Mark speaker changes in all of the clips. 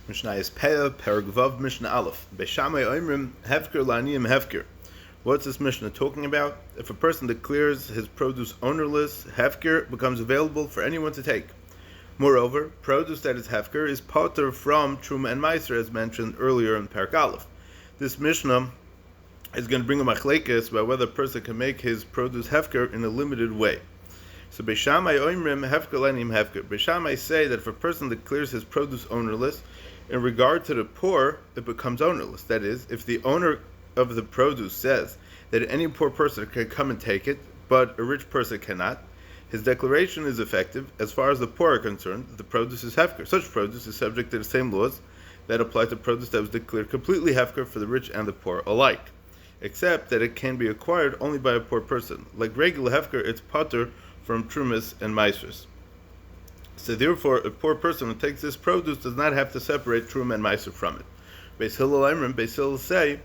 Speaker 1: Mishnah is Peah, Perek Mishnah Aleph. Beishamai Oimrim, Hefker La'aniyim Hefker. What's this Mishnah talking about? If a person declares his produce ownerless, Hefker becomes available for anyone to take. Moreover, produce that is Hefker is potter from Truma and Meiser, as mentioned earlier in Perek Aleph. This Mishnah is going to bring a machlekes about whether a person can make his produce Hefker in a limited way. So Beishamai Oimrim, Hefker La'aniyim Hefker. Beishamai say that if a person declares his produce ownerless, in regard to the poor, it becomes ownerless. That is, if the owner of the produce says that any poor person can come and take it, but a rich person cannot, his declaration is effective. As far as the poor are concerned, the produce is hefker. Such produce is subject to the same laws that apply to produce that was declared completely hefker for the rich and the poor alike, except that it can be acquired only by a poor person. Like regular hefker, it's potter from trumas and meisers. So therefore, a poor person who takes this produce does not have to separate Truma and Meiser from it. Beis Hillel Amrim, Beis Hillel say,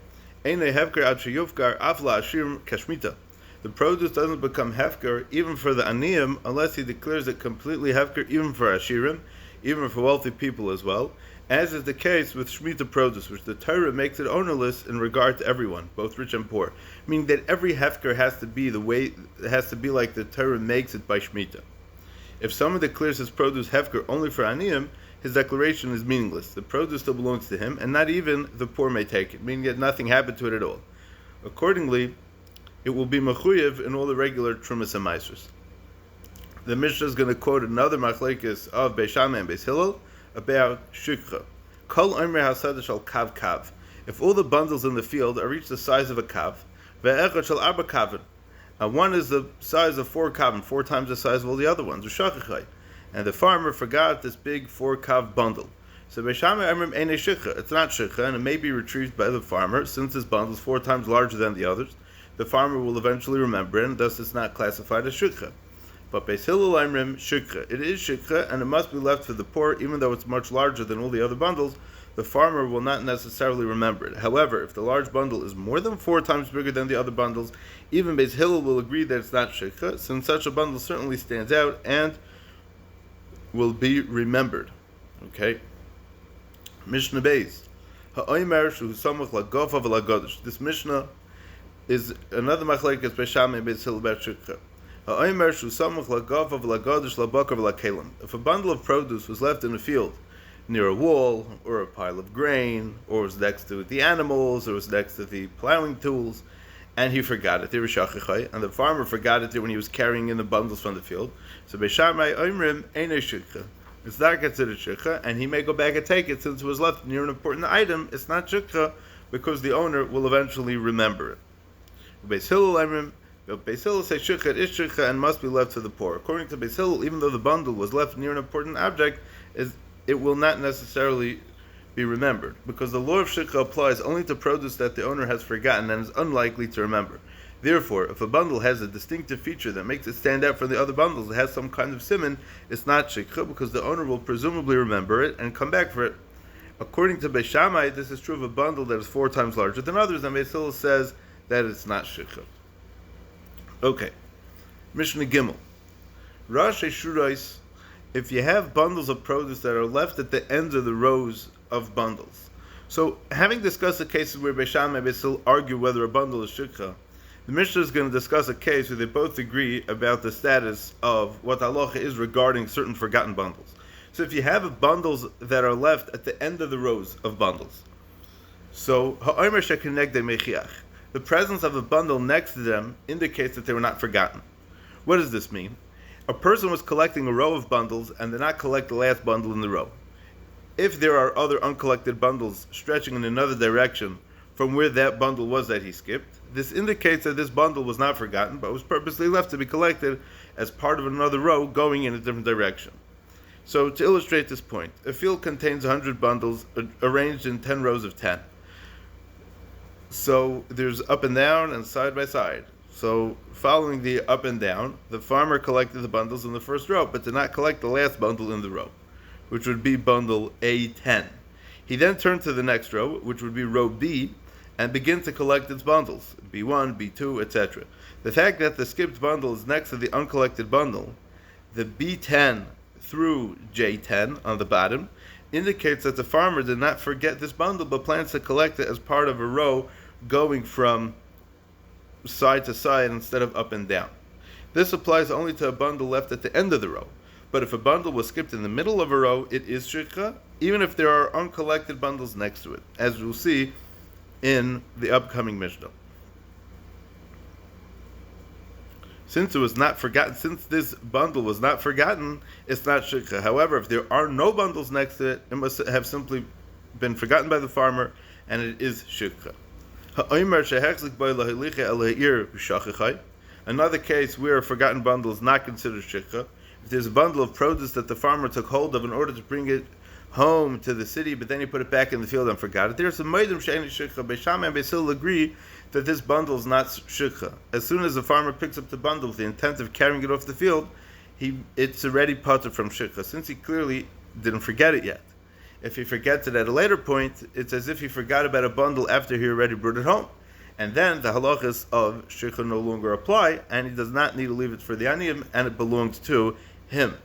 Speaker 1: Einei hefker ad sheyufkar afla ashirim kashmita. The produce doesn't become hefker even for the aniyim unless he declares it completely hefker even for ashirim, even for wealthy people as well, as is the case with shmita produce, which the Torah makes it ownerless in regard to everyone, both rich and poor. Meaning that every hefker has to be like the Torah makes it by shmita. If someone declares his produce hefker only for aniyim, his declaration is meaningless. The produce still belongs to him, and not even the poor may take it, meaning that nothing happened to it at all. Accordingly, it will be mechuyev in all the regular trumas and meisers. The Mishnah is going to quote another machlekes of Beis Shammai and Beis Hillel about shikha. Kol omer hasada shal kav kav. If all the bundles in the field are each the size of a kav, ve'echad shal arba kavin. One is the size of 4 kav, 4 times the size of all the other ones. And the farmer forgot this big 4 kav bundle. So it's not shikha, and it may be retrieved by the farmer. Since this bundle is 4 times larger than the others, the farmer will eventually remember it, and thus it's not classified as shikha. But Beis Hillel Amrim, shikha. It is shikha, and it must be left for the poor, even though it's much larger than all the other bundles. The farmer will not necessarily remember it. However, if the large bundle is more than 4 times bigger than the other bundles, even Beis Hillel will agree that it's not shikha, since such a bundle certainly stands out and will be remembered. Okay? Mishnah Beis. Ha'omer shu samach lagof av lagodesh. This Mishnah is another machlekes Beis Shammai and Beis Hillel about shikha. Ha'omer shu samach lagof av lagodesh labakar v'lakelim. If a bundle of produce was left in the field, near a wall, or a pile of grain, or was next to the animals, or was next to the plowing tools, and he forgot it, and the farmer forgot it when he was carrying in the bundles from the field. So Beis Shammai Oimrim einei shikha. It's not considered shikha, and he may go back and take it since it was left near an important item. It's not shikha because the owner will eventually remember it. Beis Hillel Oimrim, Beis Hillel say shikha, it is shikha and must be left to the poor. According to Beis Hillel, even though the bundle was left near an important object, it will not necessarily be remembered, because the law of shikha applies only to produce that the owner has forgotten and is unlikely to remember. Therefore, if a bundle has a distinctive feature that makes it stand out from the other bundles, it has some kind of siman, it's not shikha, because the owner will presumably remember it and come back for it. According to Beis Shammai, this is true of a bundle that is 4 times larger than others, and Beis Hillel says that it's not shikha. Okay. Mishnah Gimel. Rashi Shurais. If you have bundles of produce that are left at the ends of the rows of bundles. So, having discussed the cases where Beis Shammai and Beis Hillel argue whether a bundle is shikha, the Mishnah is going to discuss a case where they both agree about the status of what halacha is regarding certain forgotten bundles. So, if you have bundles that are left at the end of the rows of bundles, so ha'omer shekenegdei mechiach, the presence of a bundle next to them indicates that they were not forgotten. What does this mean? A person was collecting a row of bundles and did not collect the last bundle in the row. If there are other uncollected bundles stretching in another direction from where that bundle was that he skipped, this indicates that this bundle was not forgotten, but was purposely left to be collected as part of another row going in a different direction. So, to illustrate this point, a field contains 100 bundles arranged in 10 rows of 10. So, there's up and down and side by side. So, following the up and down, the farmer collected the bundles in the first row, but did not collect the last bundle in the row, which would be bundle A10. He then turned to the next row, which would be row B, and began to collect its bundles, B1, B2, etc. The fact that the skipped bundle is next to the uncollected bundle, the B10 through J10 on the bottom, indicates that the farmer did not forget this bundle, but plans to collect it as part of a row going from side to side instead of up and down. This applies only to a bundle left at the end of the row. But if a bundle was skipped in the middle of a row, it is shikha, even if there are uncollected bundles next to it, as we'll see in the upcoming Mishnah. Since this bundle was not forgotten, it's not shikha. However, if there are no bundles next to it, it must have simply been forgotten by the farmer, and it is shikha. Another case where a forgotten bundle is not considered shikha. If there's a bundle of produce that the farmer took hold of in order to bring it home to the city, but then he put it back in the field and forgot it, there's a meidim she'eni shikha. Beis Shammai and Beis Hillel agree that this bundle is not shikha. As soon as the farmer picks up the bundle with the intent of carrying it off the field, it's already patur from shikha, since he clearly didn't forget it yet. If he forgets it at a later point, it's as if he forgot about a bundle after he already brought it home. And then the halachas of shikha no longer apply, and he does not need to leave it for the aniyim, and it belongs to him.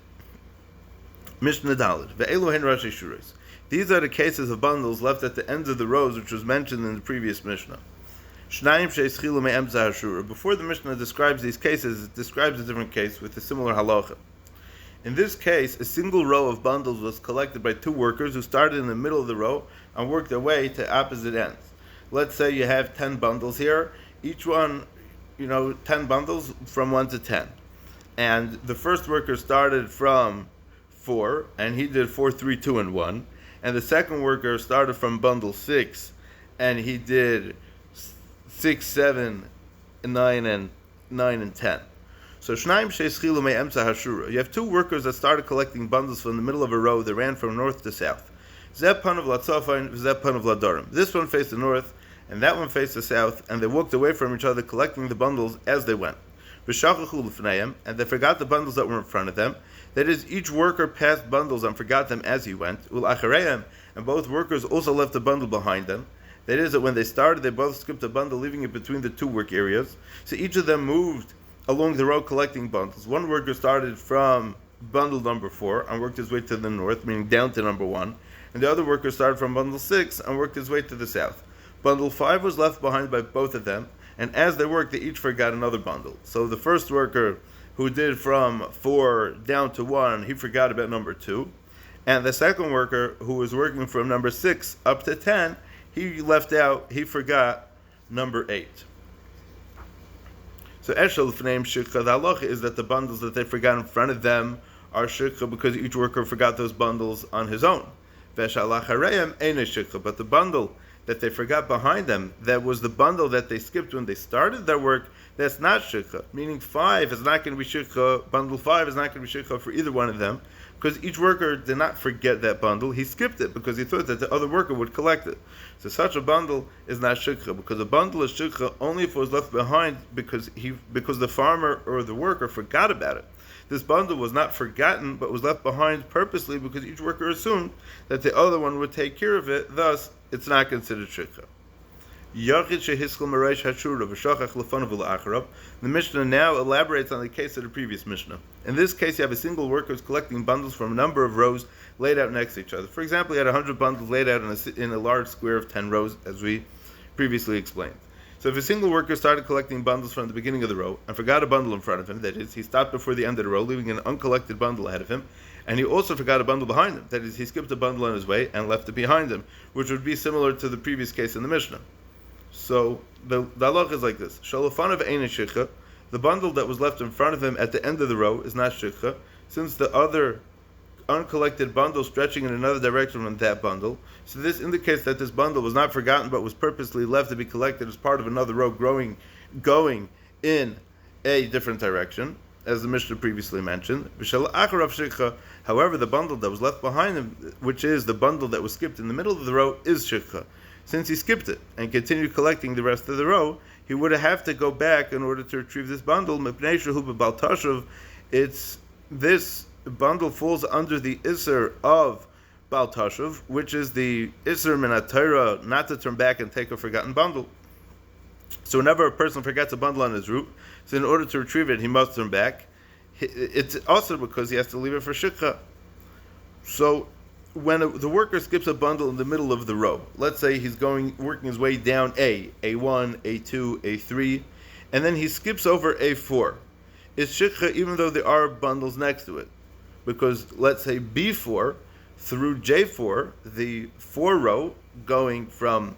Speaker 1: Mishnah Daled. Ve'elu hen rashi shuros. These are the cases of bundles left at the ends of the rows, which was mentioned in the previous Mishnah. Shnayim she'eschilu me'emza hashura. Before the Mishnah describes these cases, it describes a different case with a similar halacha. In this case, a single row of bundles was collected by two workers who started in the middle of the row and worked their way to opposite ends. Let's say you have 10 bundles here, each one, 10 bundles from 1 to 10. And the first worker started from 4, and he did 4, 3, 2, and 1. And the second worker started from bundle 6, and he did 6, 7, 9, and 10. So Shnaim she'eschilu me'emza hashura. You have two workers that started collecting bundles from the middle of a row that ran from north to south. Zeh panav latzafayin, zeh panav ladarim. This one faced the north, and that one faced the south, and they walked away from each other collecting the bundles as they went. And they forgot the bundles that were in front of them. That is, each worker passed bundles and forgot them as he went. And both workers also left a bundle behind them. That is, that when they started, they both skipped a bundle, leaving it between the two work areas. So each of them moved along the row collecting bundles. One worker started from bundle number 4 and worked his way to the north, meaning down to number 1. And the other worker started from bundle 6 and worked his way to the south. Bundle 5 was left behind by both of them, and as they worked, they each forgot another bundle. So the first worker, who did from 4 down to 1, he forgot about number 2. And the second worker, who was working from number 6 up to 10, he forgot number 8. So Eshel Fneim Shikha, the halacha is that the bundles that they forgot in front of them are Shikha because each worker forgot those bundles on his own. Veshalach Hareyim Eine Shikha, but the bundle that they forgot behind them, that was the bundle that they skipped when they started their work, that's not shikha. Meaning 5 is not going to be shikha, bundle 5 is not going to be shikha for either one of them, because each worker did not forget that bundle, he skipped it because he thought that the other worker would collect it. So such a bundle is not shikha, because a bundle is shikha only if it was left behind because the farmer or the worker forgot about it. This bundle was not forgotten, but was left behind purposely because each worker assumed that the other one would take care of it, thus it's not considered shikha. The Mishnah now elaborates on the case of the previous Mishnah. In this case, you have a single worker who's collecting bundles from a number of rows laid out next to each other. For example, you had 100 bundles laid out in a large square of 10 rows, as we previously explained. So if a single worker started collecting bundles from the beginning of the row and forgot a bundle in front of him, that is, he stopped before the end of the row, leaving an uncollected bundle ahead of him, and he also forgot a bundle behind him, that is, he skipped a bundle on his way and left it behind him, which would be similar to the previous case in the Mishnah. So the halacha is like this: Shalofanav Ein Shikha, the bundle that was left in front of him at the end of the row is not shikha, since the other uncollected bundle stretching in another direction from that bundle. So this indicates that this bundle was not forgotten but was purposely left to be collected as part of another row going in a different direction, as the Mishnah previously mentioned. However, the bundle that was left behind him, which is the bundle that was skipped in the middle of the row, is shikha. Since he skipped it and continued collecting the rest of the row, he would have to go back in order to retrieve this bundle. This bundle falls under the Isser of Bal Tashuv, which is the Isser Minat Torah, not to turn back and take a forgotten bundle. So whenever a person forgets a bundle on his route, so in order to retrieve it, he must turn back. It's also because he has to leave it for shikha. So when the worker skips a bundle in the middle of the row, let's say he's working his way down A1, A2, A3, and then he skips over A4. It's shikha even though there are bundles next to it. Because let's say B4 through J4, the 4 row going from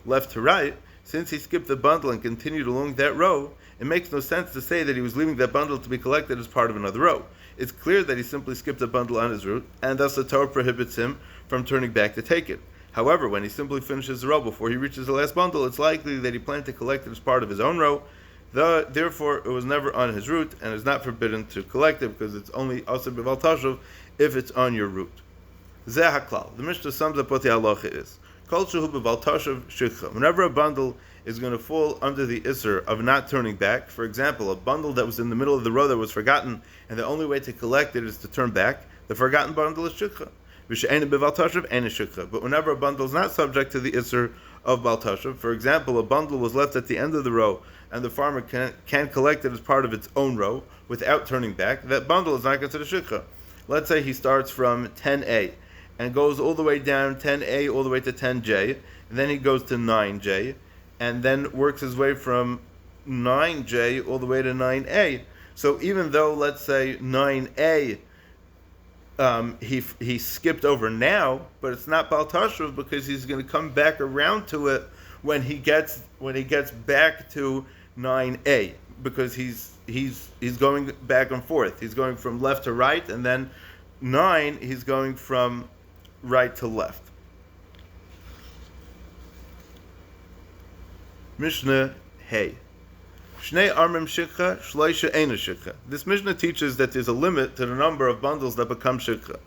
Speaker 1: left to right, since he skipped the bundle and continued along that row, it makes no sense to say that he was leaving that bundle to be collected as part of another row. It's clear that he simply skipped a bundle on his route, and thus the Torah prohibits him from turning back to take it. However, when he simply finishes the row before he reaches the last bundle, it's likely that he planned to collect it as part of his own row. Therefore, it was never on his route, and is not forbidden to collect it, because it's only asur b'val tashuv if it's on your route. Zeh haklal. The Mishnah sums up what the halacha is. Kol shehu b'val tashuv shikha. Whenever a bundle is going to fall under the isser of not turning back, for example, a bundle that was in the middle of the row that was forgotten, and the only way to collect it is to turn back, the forgotten bundle is shikha. But whenever a bundle is not subject to the isser of bal tashuv, for example, a bundle was left at the end of the row, and the farmer can collect it as part of its own row without turning back, that bundle is not considered shikha. Let's say he starts from 10A and goes all the way down 10A all the way to 10J, and then he goes to 9J, and then works his way from 9J all the way to 9A. So even though, let's say, 9A, he skipped over now, but it's not Bal Tashuv because he's going to come back around to it when he gets back to 9A, because he's going back and forth. He's going from left to right, and then 9 he's going from right to left. Mishnah Hey. Shnei armim shikha, shleisha eina shikha. This Mishnah teaches that there's a limit to the number of bundles that become shikha.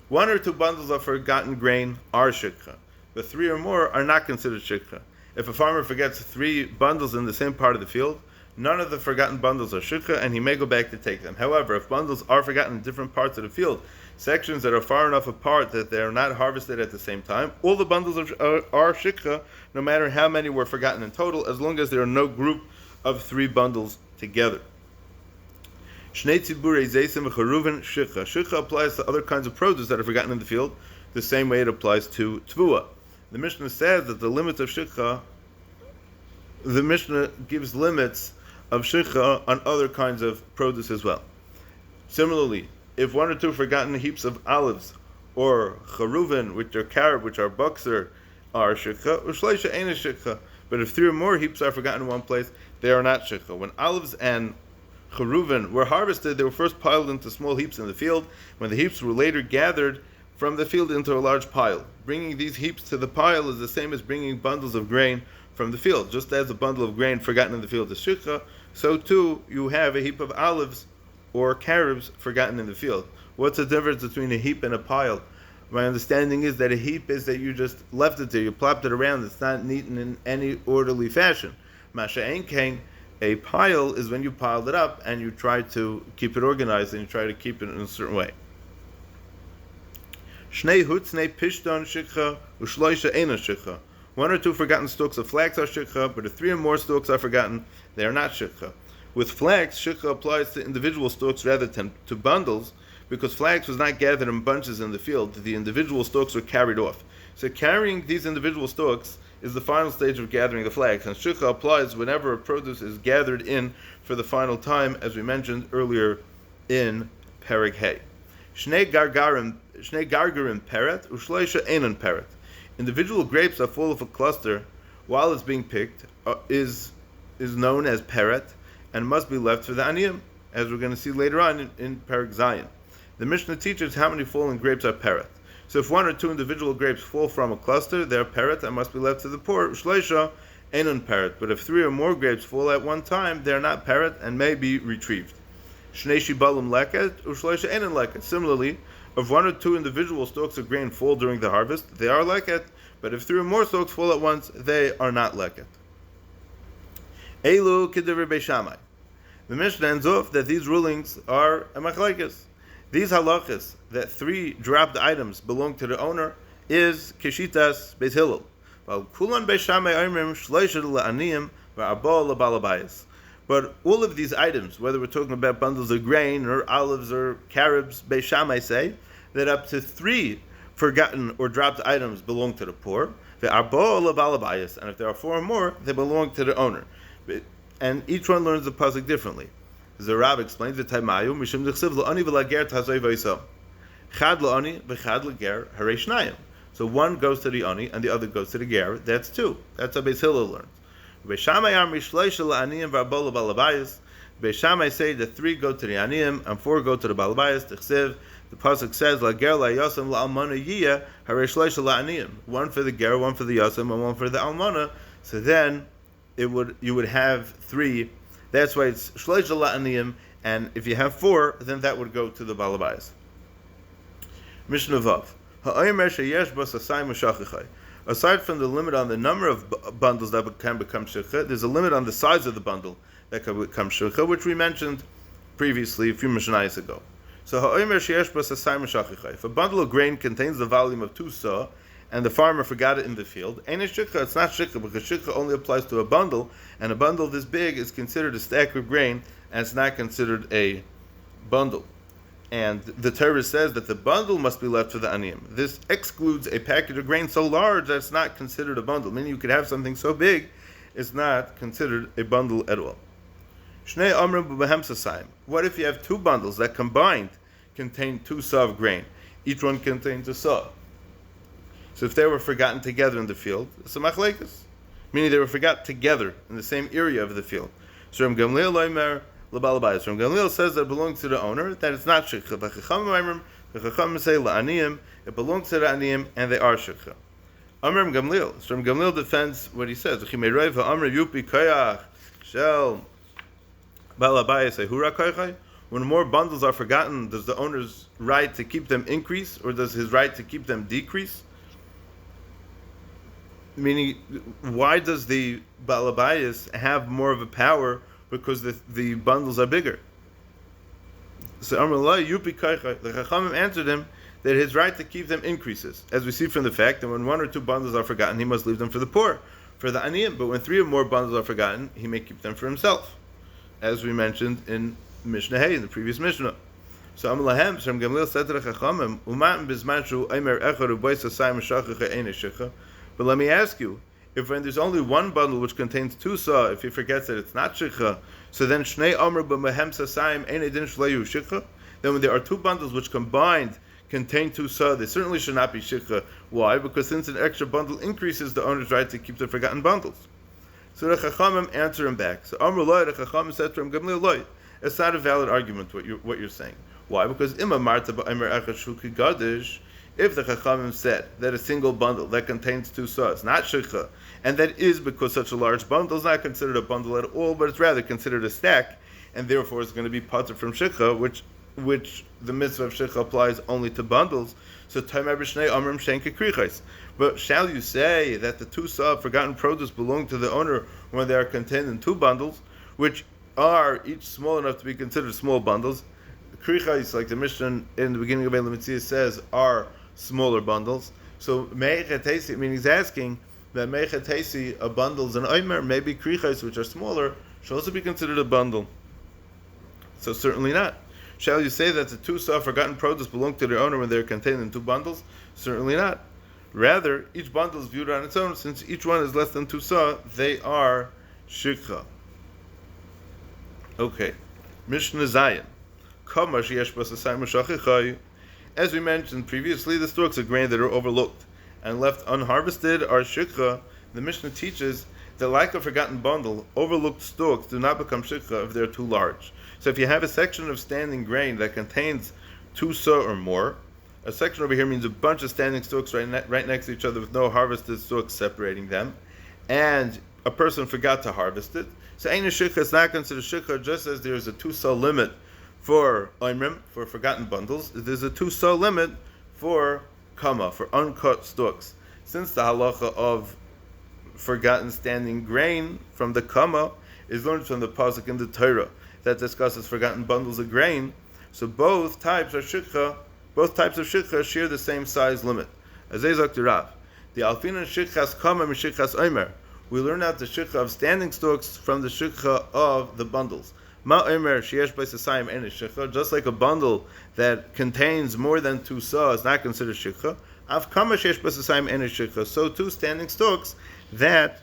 Speaker 1: 1 or 2 bundles of forgotten grain are shikha, but 3 or more are not considered shikha. If a farmer forgets 3 bundles in the same part of the field, none of the forgotten bundles are shikha, and he may go back to take them. However, if bundles are forgotten in different parts of the field, sections that are far enough apart that they are not harvested at the same time, all the bundles are shikha, no matter how many were forgotten in total, as long as there are no group of 3 bundles together. Shnei tziburei zeisim v'charuven shikha. Shikha applies to other kinds of produce that are forgotten in the field, the same way it applies to tvua. The Mishnah says that the limit of shikha, the Mishnah gives limits of shikha on other kinds of produce as well. Similarly, if 1 or 2 forgotten heaps of olives or charuven, which are carob, which are buxer, are shikha, u'shleisha eina shikha. But if 3 or more heaps are forgotten in one place, they are not shikha. When olives and charuven were harvested, they were first piled into small heaps in the field, when the heaps were later gathered from the field into a large pile. Bringing these heaps to the pile is the same as bringing bundles of grain from the field. Just as a bundle of grain forgotten in the field is shikha, so too you have a heap of olives or carobs forgotten in the field. What's the difference between a heap and a pile? My understanding is that a heap is that you just left it there, you plopped it around, it's not eaten in any orderly fashion. Masha ein kain, a pile is when you piled it up and you try to keep it organized and you try to keep it in a certain way. Shnei hutzne pishton shikha, ushloisha eina shikha. 1 or 2 forgotten stalks of flax are shikha, but if 3 or more stalks are forgotten, they are not shikha. With flax, shikha applies to individual stalks rather than to bundles, because flax was not gathered in bunches in the field. The individual stalks were carried off. So carrying these individual stalks is the final stage of gathering the flax, and shikha applies whenever a produce is gathered in for the final time, as we mentioned earlier in Perek Hay. Shnei gargarim peret, ushleisha einon peret. Individual grapes are full of a cluster while it's being picked is known as peret and must be left for the aniyim, as we're going to see later on in Perek Zayin. The Mishnah teaches how many fallen grapes are peret. So if 1 or 2 individual grapes fall from a cluster, they are peret and must be left to the poor. Shleisha einon peret. But if 3 or more grapes fall at one time, they are not peret and may be retrieved. Shnei shibalim leket, ushleisha einon leket. Similarly, if 1 or 2 individual stalks of grain fall during the harvest, they are leket. But if 3 or more stalks fall at once, they are not leket. Elu k'divrei Beis Shammai. The Mishnah ends off that these rulings are a machlekes. These halachas, that 3 dropped items belong to the owner, is kishitas Beis Hillel. While kulan Beis Shammai omrim shleisha la'aniyim v'arba l'balabayis. But all of these items, whether we're talking about bundles of grain or olives or carobs, Beis Shammai say that up to 3 forgotten or dropped items belong to the poor. And if there are 4 or more, they belong to the owner. And each one learns the pasuk differently. The Rab explains the Taimayu Mishum Dechsiv La'ani V'Lager Tazoi V'Yisam. Chad La'ani V'Chad L'Ger Harei Shnayim. So one goes to the Ani and the other goes to the Ger. That's 2. That's how Beis Hillel learns. Beis Shammai Amri Shleisha La'aniyim V'Arbol L'Balabayis. Beis Shammai say that 3 go to the Aniyim and 4 go to the Balabayis. Dechsiv. The pasuk says L'Ger La'Yasam La'Almana Yiyah Harei Shleisha La'aniyim. 1 for the Ger, 1 for the Yasam, and 1 for the Almana. So then you would have 3. That's why it's Shleisha La'aniyim, and if you have 4, then that would go to the Balabayas. Mishnah Vav. Aside from the limit on the number of bundles that can become shikha, there's a limit on the size of the bundle that can become shikha, which we mentioned previously a few mishnayos ago. So if a bundle of grain contains the volume of 2 sa, and the farmer forgot it in the field, it's not shikha, because shikha only applies to a bundle, and a bundle this big is considered a stack of grain, and it's not considered a bundle. And the Torah says that the bundle must be left for the aniyim. This excludes a package of grain so large that it's not considered a bundle. Meaning you could have something so big, it's not considered a bundle at all. Shnei amrim b'behem sasayim. What if you have 2 bundles that combined contain 2 sa of grain? Each one contains a sa. So if they were forgotten together in the field, it's a machlekes. Meaning they were forgotten together in the same area of the field. So Ram Gamliel Omer L'Balabayis. Ram Gamliel says that it belongs to the owner, that it's not shikha. The Chachamim say la'aniyim, it belongs to the aniyim, and they are shikha. Ram Gamliel. So Ram Gamliel defends what he says. When more bundles are forgotten, does the owner's right to keep them increase, or does his right to keep them decrease? Meaning, why does the Balabayas have more of a power because the bundles are bigger? So the Chachamim answered him that his right to keep them increases, as we see from the fact that when 1 or 2 bundles are forgotten, he must leave them for the poor, for the aniyim. But when 3 or more bundles are forgotten, he may keep them for himself, as we mentioned in Mishnah Hay, in the previous Mishnah. So Amalahem, Shem Gamliel said to the Chachamim, Umatim bizmanshu aimer echad ubayis asayim shachacha ein shikha. But let me ask you, if when there's only 1 bundle which contains 2 sa, if he forgets that it's not shikha, so then shnei amr b'mehem sasayim ein edin shleyu shikha. Then when there are 2 bundles which combined contain 2 sa, they certainly should not be shikha. Why? Because since an extra bundle increases the owner's right to keep the forgotten bundles. So the Chachamim answer him back. So Amr loy, the Chachamim said to him, Gamliel loy. It's not a valid argument what you're saying. Why? Because Ima Marta ba'Emer Echad Shuki Gadish, if the Chachamim said that a single bundle that contains 2 sa is not shikha, and that is because such a large bundle is not considered a bundle at all, but it's rather considered a stack, and therefore it's going to be patur from shikha, which the mitzvah of shikha applies only to bundles. So Taimar b'shnei amrim shenke krichais. But shall you say that the 2 sa of forgotten produce belong to the owner when they are contained in 2 bundles, which are each small enough to be considered small bundles? Krichais, like the Mishnah in the beginning of Eilam Mitzvah says, are smaller bundles. So meichetesi, I mean, he's asking that meichetesi of bundles and oimer, maybe krichais, which are smaller, should also be considered a bundle. So certainly not. Shall you say that the 2 sa of forgotten produce belong to their owner when they are contained in 2 bundles? Certainly not. Rather, each bundle is viewed on its own. Since each one is less than 2 sa, they are shikha. Okay. Mishnah Zayin. As we mentioned previously, the stalks of grain that are overlooked and left unharvested are shikha. The Mishnah teaches that, like a forgotten bundle, overlooked stalks do not become shikha if they're too large. So if you have a section of standing grain that contains 2 sa or more, a section over here means a bunch of standing stalks right next to each other with no harvested stalks separating them, and a person forgot to harvest it. So Ein Shikha is not considered Shikha, just as there is a 2 sa limit for Oimrim, for forgotten bundles. There's a 2 sa limit for Kama, for uncut stalks. Since the halacha of forgotten standing grain from the Kama is learned from the pasuk in the Torah that discusses forgotten bundles of grain, so both types of shikha share the same size limit. As Ezak Rav, the alfinan shikhas Kama and shikhas Omer, we learn out the shikha of standing stalks from the shikha of the bundles. Ma Omer sheyesh b'sasayim en shikha, just like a bundle that contains more than 2 sa is not considered shikha. Av kama shesh basasayim ene shikha. So too, standing stalks that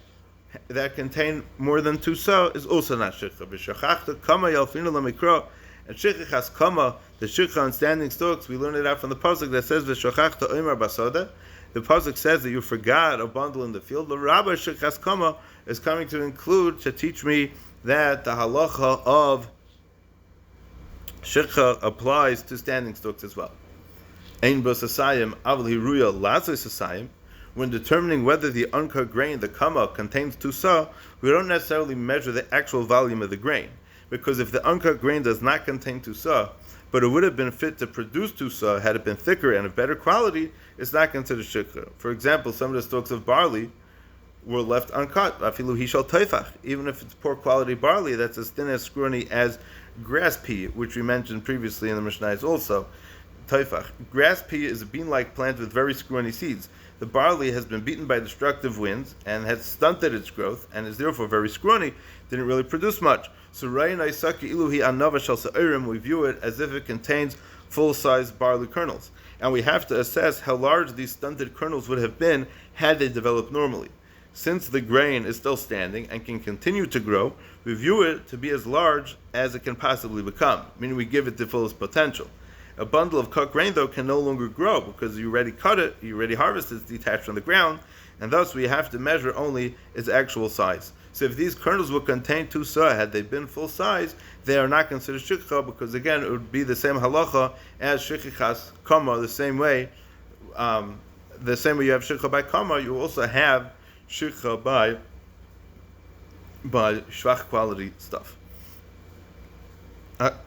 Speaker 1: contain more than 2 sa is also not shikha. V'shachachta kama yalfinu lamikra. And shikha has kama, the shikha on standing stalks, we learn it out from the pasuk that says v'shachachta omer basada. The pasuk says that you forgot a bundle in the field. The rabbi shikha has kama is coming to include, to teach me that the halacha of shikha applies to standing stalks as well. Ein basasayim avl hiruya lazosasayim. When determining whether the uncut grain, the kama, contains 2 sa, we don't necessarily measure the actual volume of the grain. Because if the uncut grain does not contain 2 sa, but it would have been fit to produce 2 sa had it been thicker and of better quality, it's not considered shikha. For example, some of the stalks of barley were left uncut. Afilu hishal teifach. Even if it's poor quality barley, that's as thin as scrawny as grass pea, which we mentioned previously in the Mishnah also. Teifach. Grass pea is a bean-like plant with very scrawny seeds. The barley has been beaten by destructive winds and has stunted its growth and is therefore very scrawny, didn't really produce much. So Rayin Aisaki Iluhi Anava Shal Sa'irim, we view it as if it contains full-size barley kernels. And we have to assess how large these stunted kernels would have been had they developed normally. Since the grain is still standing and can continue to grow, we view it to be as large as it can possibly become, meaning we give it the fullest potential. A bundle of cut grain, though, can no longer grow because you already cut it, you already harvested it, it's detached from the ground, and thus we have to measure only its actual size. So if these kernels would contain 2 sa, had they been full size, they are not considered shikha because, again, it would be the same halacha as shichichas kama, the same way you have shikha by kama, you also have shikha by shvach quality stuff.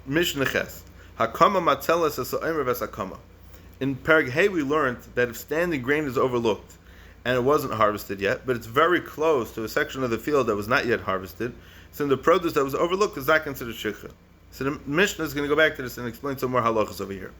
Speaker 1: Mishnah Ches. Hakama matzelas as ha'omer v'sakama. In Perek Hey we learned that if standing grain is overlooked and it wasn't harvested yet, but it's very close to a section of the field that was not yet harvested, so the produce that was overlooked is not considered shikha. So the Mishnah is going to go back to this and explain some more halachas over here.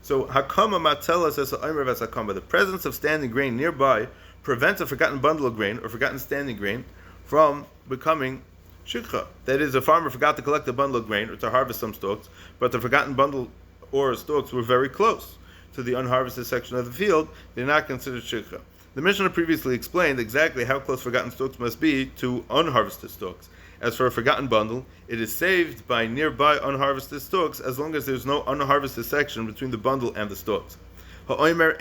Speaker 1: So hakama matzelas as ha'omer v'sakama. The presence of standing grain nearby prevents a forgotten bundle of grain or forgotten standing grain from becoming shikha. That is, a farmer forgot to collect a bundle of grain or to harvest some stalks, but the forgotten bundle or stalks were very close to the unharvested section of the field, they're not considered shikha. The Mishnah previously explained exactly how close forgotten stalks must be to unharvested stalks. As for a forgotten bundle, it is saved by nearby unharvested stalks as long as there's no unharvested section between the bundle and the stalks. However,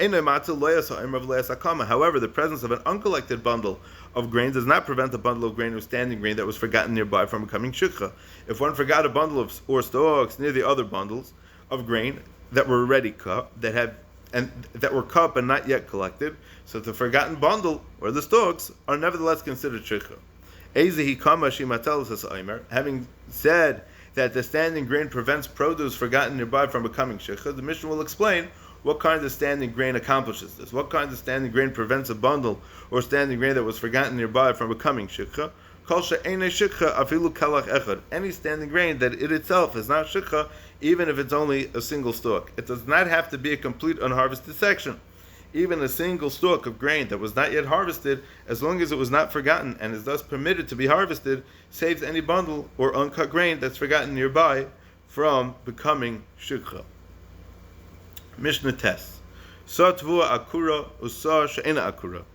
Speaker 1: the presence of an uncollected bundle of grain does not prevent a bundle of grain or standing grain that was forgotten nearby from becoming shikha. If one forgot a bundle of or stalks near the other bundles of grain that were already cut, that were cut but not yet collected, so the forgotten bundle or the stalks are nevertheless considered shikha. Having said that the standing grain prevents produce forgotten nearby from becoming shikha, the Mishnah will explain what kind of standing grain accomplishes this. What kind of standing grain prevents a bundle or standing grain that was forgotten nearby from becoming shikha? Any standing grain that it itself is not shikha, even if it's only a single stalk. It does not have to be a complete unharvested section. Even a single stalk of grain that was not yet harvested, as long as it was not forgotten and is thus permitted to be harvested, saves any bundle or uncut grain that's forgotten nearby from becoming shikha. Mishnah Tes. Sa tvua akura usa she'ena akura.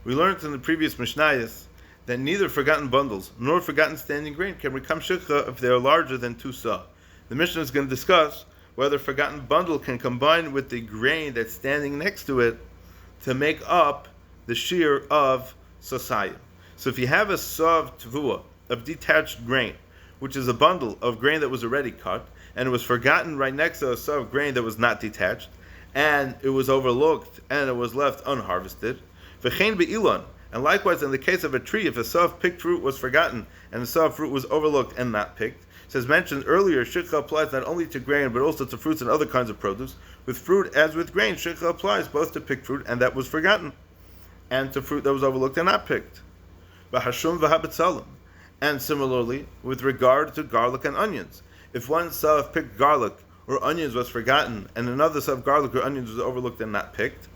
Speaker 1: We learned in the previous Mishnayos that neither forgotten bundles nor forgotten standing grain can become shikha if they are larger than 2 sa. The Mishnah is going to discuss whether forgotten bundle can combine with the grain that's standing next to it to make up the shear of sasayim. So if you have a sa of tvua, of detached grain, which is a bundle of grain that was already cut, and it was forgotten right next to a sa of grain that was not detached, and it was overlooked, and it was left unharvested. V'chein be'ilan, and likewise in the case of a tree, if a sa of picked fruit was forgotten, and the sa of fruit was overlooked and not picked, so as mentioned earlier, shikha applies not only to grain, but also to fruits and other kinds of produce. With fruit, as with grain, shikha applies both to picked fruit and that was forgotten, and to fruit that was overlooked and not picked. V'hashum v'habetzalim. And similarly, with regard to garlic and onions. If one sa of picked garlic or onions was forgotten, and another sa of garlic or onions was overlooked and not picked,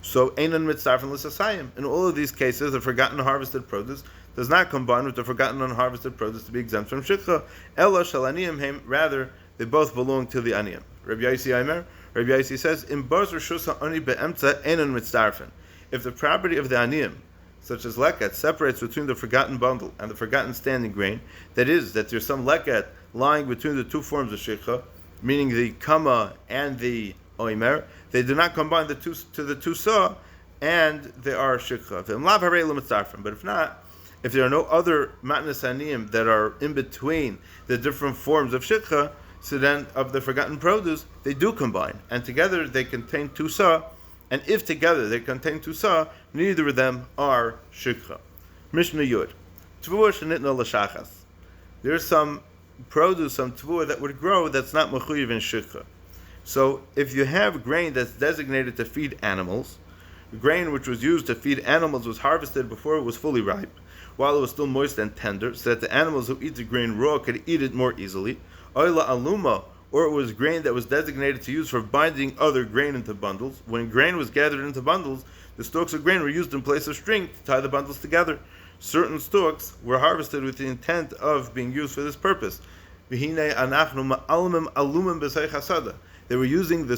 Speaker 1: so einan mitzarfen l'sasayim. In all of these cases, the forgotten harvested produce does not combine with the forgotten unharvested produce to be exempt from shikha. Ella shel aniyim heim, rather, they both belong to the aniyim. Rabbi Yossi Aimer, Rabbi Yossi says, "In Baz Rishus Ani be'emtza enon mitzdarfen." If the property of the aniyim, such as leket, separates between the forgotten bundle and the forgotten standing grain, that is, that there's some leket lying between the two forms of shikha, meaning the kama and the oimer, they do not combine the two to the two saw, and they are shikha. But if not, if there are no other matnas aniyim that are in between the different forms of shikha, so then of the forgotten produce, they do combine, and together they contain two saw, and if together they contain two saw, neither of them are shikha. Mishnah Yud. Tvua shenitna l'shachas. There's some produce, some tvua that would grow that's not mechuyev in shikha. So if you have grain that's designated to feed animals, grain which was used to feed animals was harvested before it was fully ripe, while it was still moist and tender, so that the animals who eat the grain raw could eat it more easily. Oila aluma, or it was grain that was designated to use for binding other grain into bundles. When grain was gathered into bundles, the stalks of grain were used in place of string to tie the bundles together. Certain stalks were harvested with the intent of being used for this purpose. They were using the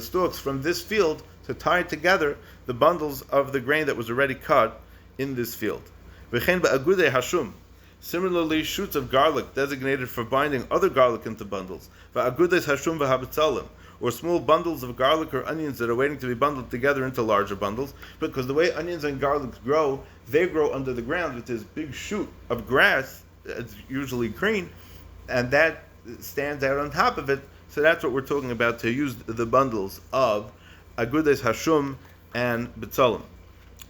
Speaker 1: stalks from this field to tie together the bundles of the grain that was already cut in this field. Similarly, shoots of garlic designated for binding other garlic into bundles, or small bundles of garlic or onions that are waiting to be bundled together into larger bundles, because the way onions and garlic grow, they grow under the ground with this big shoot of grass, it's usually green, and that stands out on top of it. So that's what we're talking about, to use the bundles of agudes hashum and betzalim.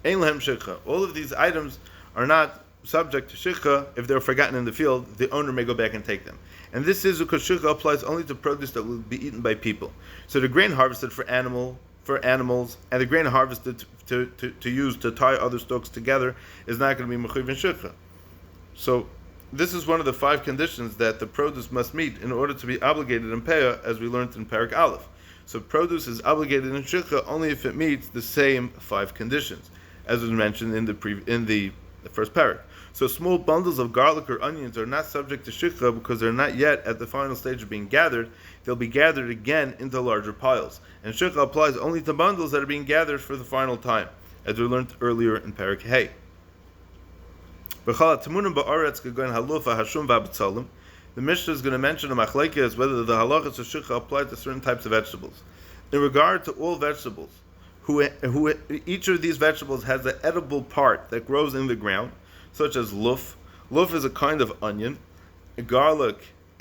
Speaker 1: Ein lehem shikha. All of these items are not subject to shikha. If they're forgotten in the field, the owner may go back and take them. And this is because shikha applies only to produce that will be eaten by people. So the grain harvested for animals, and the grain harvested to use to tie other stalks together is not going to be mechuyev in shikha. So this is one of the 5 conditions that the produce must meet in order to be obligated in Peah, as we learned in Parak Aleph. So produce is obligated in shikha only if it meets the same 5 conditions, as was mentioned in the first parak. So small bundles of garlic or onions are not subject to shikha because they're not yet at the final stage of being gathered. They'll be gathered again into larger piles. And shikha applies only to bundles that are being gathered for the final time, as we learned earlier in Parak Hey. The Mishnah is going to mention a machlekes whether the halachas of shikha apply to certain types of vegetables. In regard to all vegetables, who each of these vegetables has an edible part that grows in the ground, such as luf. Luf is a kind of onion, garlic,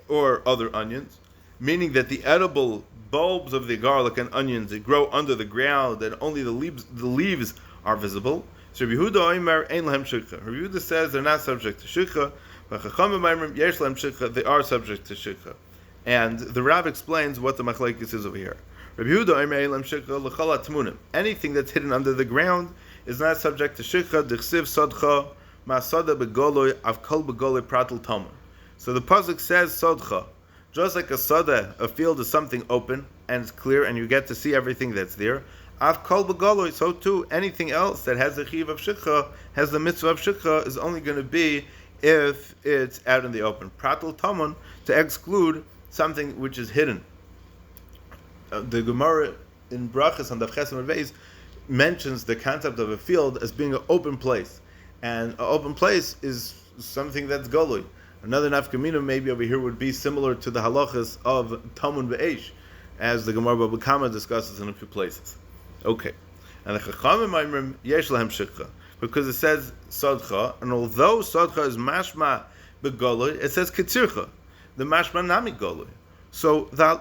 Speaker 1: or other onions, meaning that the edible bulbs of the garlic and onions, they grow under the ground and only the leaves are visible. So Rabbi Yehuda Omer ein lehem shikha. Rabbi Yehuda says they're not subject to shikha, but Chachamim Omer yesh lehem shikha, they are subject to shikha. And the Rav explains what the machlekes is over here. Rabbi Yehuda Omer ein lehem shikha l'chal atmunim. Anything that's hidden under the ground is not subject to shikha. D'chsiv sodcha ma'asada begoloi avkol begoloi pratel tamar. So the pasuk says sodcha. Just like a sada, a field is something open and it's clear and you get to see everything that's there. Avkol begoloi, so too anything else that has the chiv of shikha, has the mitzvah of shikha, is only going to be if it's out in the open. Pratel tamon, to exclude something which is hidden. The Gemara in Brachas on the Chesem Reis mentions the concept of a field as being an open place, and an open place is something that's golui. Another nafkamina maybe over here would be similar to the halachas of Tamun Be'esh, as the Gemara Baba Kama discusses in a few places. Okay, and the Chachamim Aimrim yesh lahem shikha, because it says sadcha, and although sadcha is mashma begolui, it says ketzircha, the mashma nami golui. So the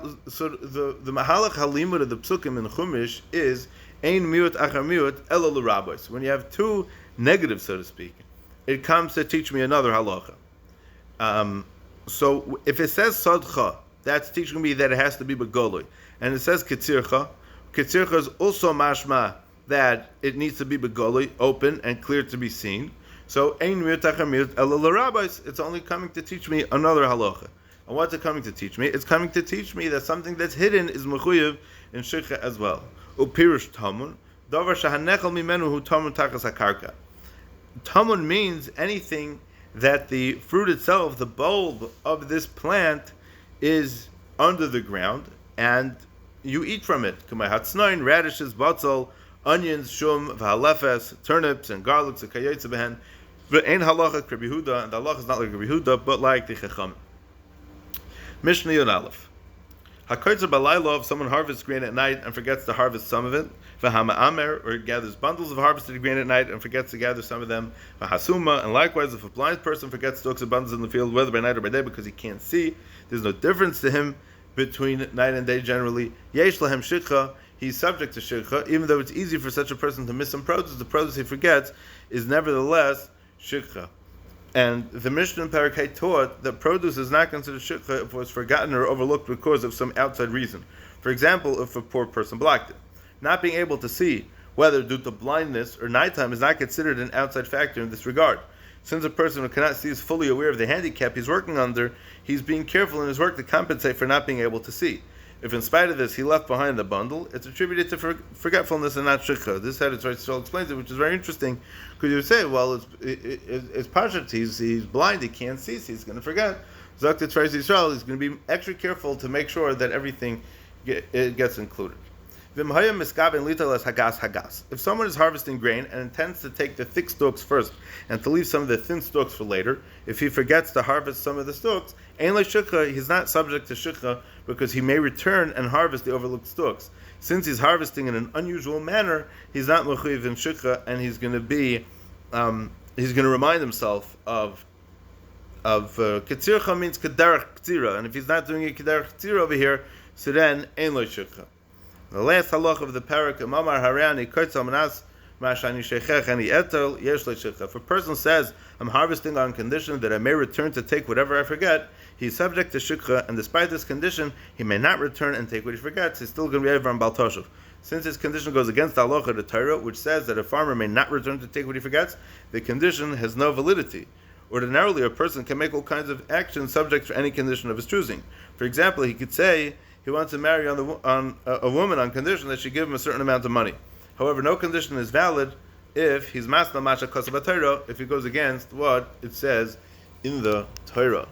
Speaker 1: mahalach halimud of the psukim in Chumash is ein miut achar miut elo l'rabbos. When you have two negatives, so to speak, it comes to teach me another halacha. So if it says sadcha, that's teaching me that it has to be begolui, and it says ketzircha. Ketzircha is also mashma that it needs to be begolui, open and clear to be seen. So ein miut achar miut elo l'rabbos. It's only coming to teach me another halacha. And what's it coming to teach me? It's coming to teach me that something that's hidden is mechuyev in shikha as well. Upirush tamun, davar shahanechel mimenu hu tamun takas hakarka. Tamun means anything that the fruit itself, the bulb of this plant, is under the ground, and you eat from it. Kumay hatsnoin, radishes, batzal, onions, shum, v'halefes, turnips, and garlics, and kayetze behen. But ain't halacha Rabbi Yehuda, and the halacha is not like Rabbi Yehuda, but like the Chacham. Mishnah Yud Aleph. Hakoyzer balaylo, if someone harvests grain at night and forgets to harvest some of it, v'hama amer, or gathers bundles of harvested grain at night and forgets to gather some of them, v'hasuma, and likewise if a blind person forgets stalks of bundles in the field, whether by night or by day, because he can't see, there's no difference to him between night and day generally. Yesh lahem shikha, he's subject to shikha, even though it's easy for such a person to miss some produce, the produce he forgets is nevertheless shikha. And the Mishnah in Parakeh taught that produce is not considered shikha if it was forgotten or overlooked because of some outside reason. For example, if a poor person blocked it. Not being able to see, whether due to blindness or nighttime, is not considered an outside factor in this regard. Since a person who cannot see is fully aware of the handicap he's working under, he's being careful in his work to compensate for not being able to see. If in spite of this he left behind the bundle, it's attributed to forgetfulness and not shikha. This head Yisrael explains it, which is very interesting, because you say, well, it's Pashat, he's blind, he can't see, so he's going to forget. Zok Tzvayis Yisrael is going to be extra careful to make sure that everything gets included. If someone is harvesting grain and intends to take the thick stalks first and to leave some of the thin stalks for later, if he forgets to harvest some of the stalks, he's not subject to shikha because he may return and harvest the overlooked stalks. Since he's harvesting in an unusual manner, he's not mechuyev in shikha, and he's going to remind himself of ketzircha means kederach ktira, and if he's not doing a kederach ktira over here, so then ein lo shikha. The last halach of the parak, Mamar Harani, Kotzal Manas, Mashani Shechech, and Etel, Yesh Le Shechech. If a person says, I'm harvesting on condition that I may return to take whatever I forget, he's subject to shikha, and despite this condition, he may not return and take what he forgets. He's still going to be over on Bal Toshav. Since this condition goes against the halacha of the Torah, which says that a farmer may not return to take what he forgets, the condition has no validity. Ordinarily, a person can make all kinds of actions subject to any condition of his choosing. For example, he could say, he wants to marry on a woman on condition that she give him a certain amount of money. However, no condition is valid if he's masna masha kosav Torah, if he goes against what it says in the Torah.